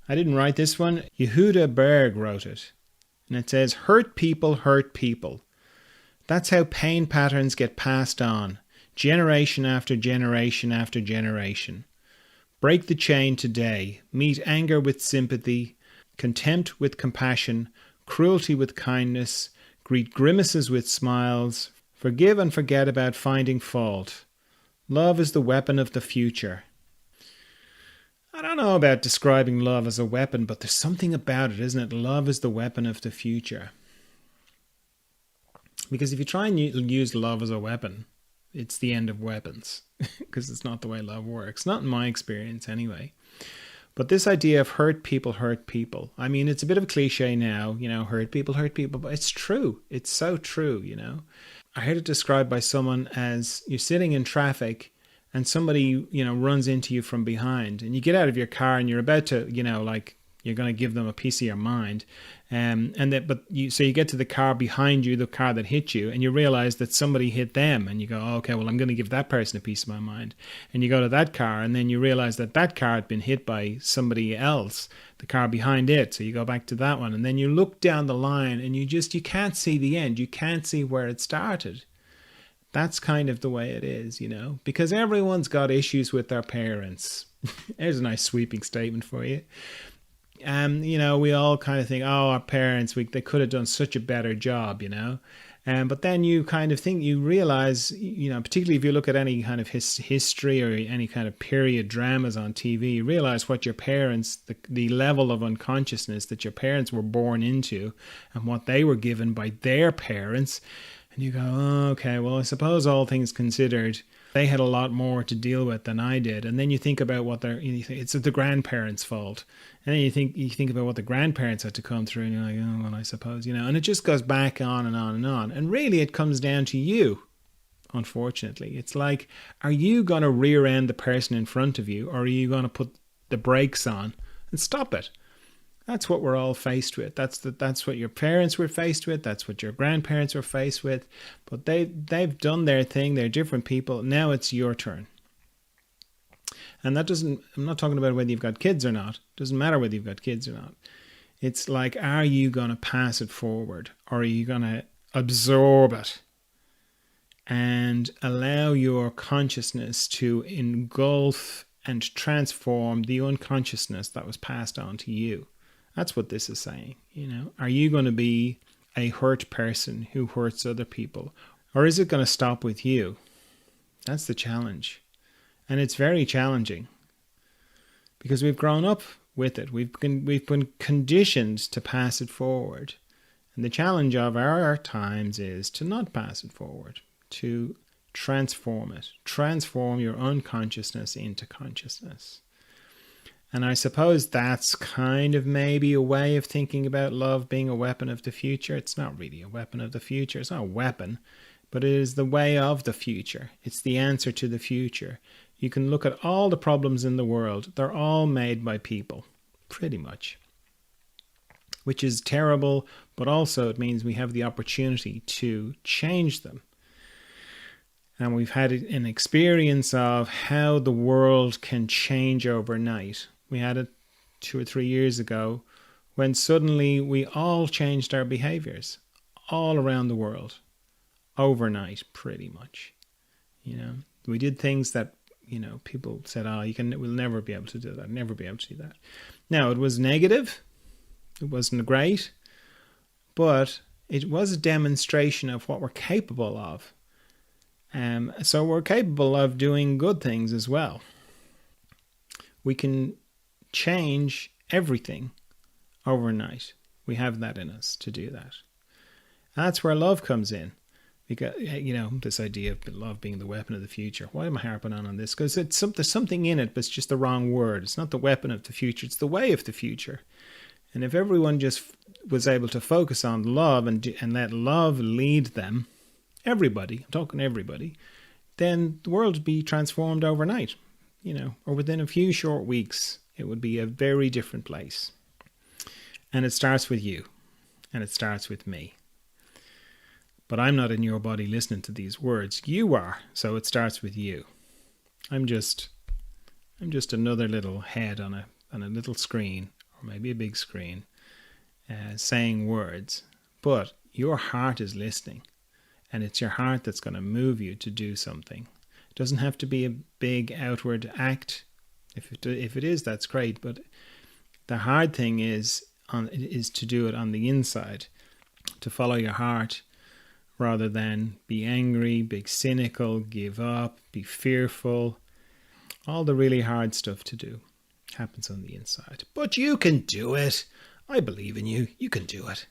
I didn't write this one. Yehuda Berg wrote it. And it says, hurt people hurt people. That's how pain patterns get passed on, generation after generation after generation. Break the chain today. Meet anger with sympathy, contempt with compassion, cruelty with kindness, greet grimaces with smiles, forgive and forget about finding fault. Love is the weapon of the future. I don't know about describing love as a weapon, but there's something about it, isn't it? Love is the weapon of the future. Because if you try and use love as a weapon, it's the end of weapons. Because it's not the way love works. Not in my experience anyway. But this idea of hurt people hurt people. I mean, it's a bit of a cliche now, hurt people, but it's true. It's so true, I heard it described by someone as you're sitting in traffic and somebody, runs into you from behind, and you get out of your car and you're about to, you're going to give them a piece of your mind. So you get to the car behind you, the car that hit you, and you realize that somebody hit them, and you go, oh, okay, well, I'm going to give that person a piece of my mind. And you go to that car, and then you realize that car had been hit by somebody else, the car behind it. So you go back to that one, and then you look down the line, and you can't see the end. You can't see where it started. That's kind of the way it is, because everyone's got issues with their parents. There's a nice sweeping statement for you. We all kind of think, oh, our parents, they could have done such a better job, but then you kind of think, you realize, particularly if you look at any kind of history or any kind of period dramas on TV, you realize what your parents, the level of unconsciousness that your parents were born into and what they were given by their parents. And you go, oh, okay, well, I suppose all things considered, they had a lot more to deal with than I did. And then you think about it's the grandparents' fault. And then you think about what the grandparents had to come through, and you're like, oh, well, I suppose, and it just goes back on and on and on. And really it comes down to you, unfortunately. It's like, are you going to rear end the person in front of you, or are you going to put the brakes on and stop it? That's what we're all faced with. That's what your parents were faced with. That's what your grandparents were faced with. But they've done their thing. They're different people. Now it's your turn. And I'm not talking about whether you've got kids or not. It doesn't matter whether you've got kids or not. It's like, are you going to pass it forward? Or are you going to absorb it and allow your consciousness to engulf and transform the unconsciousness that was passed on to you? That's what this is saying. Are you going to be a hurt person who hurts other people? Or is it going to stop with you? That's the challenge. And it's very challenging because we've grown up with it. We've been conditioned to pass it forward. And the challenge of our times is to not pass it forward, to transform it. Transform your unconsciousness into consciousness. And I suppose that's kind of maybe a way of thinking about love being a weapon of the future. It's not really a weapon of the future. It's not a weapon, but it is the way of the future. It's the answer to the future. You can look at all the problems in the world. They're all made by people, pretty much. Which is terrible, but also it means we have the opportunity to change them. And we've had an experience of how the world can change overnight. We had it 2 or 3 years ago when suddenly we all changed our behaviors all around the world overnight, pretty much. We did things that, people said, we'll never be able to do that, never be able to do that. Now, it was negative. It wasn't great, but it was a demonstration of what we're capable of. So we're capable of doing good things as well. We can change everything overnight. We have that in us to do that. That's where love comes in. Because, this idea of love being the weapon of the future. Why am I harping on this? Because there's something in it, but it's just the wrong word. It's not the weapon of the future. It's the way of the future. And if everyone just was able to focus on love and let love lead them, everybody, I'm talking everybody, then the world would be transformed overnight, or within a few short weeks, it would be a very different place. And it starts with you, and it starts with me. But I'm not in your body listening to these words. You are, so it starts with you. I'm just another little head on a little screen, or maybe a big screen, saying words, but your heart is listening, and it's your heart that's going to move you to do something. It doesn't have to be a big outward act. If it is, that's great, but the hard thing is to do it on the inside, to follow your heart rather than be angry, be cynical, give up, be fearful. All the really hard stuff to do happens on the inside. But you can do it. I believe in you. You can do it.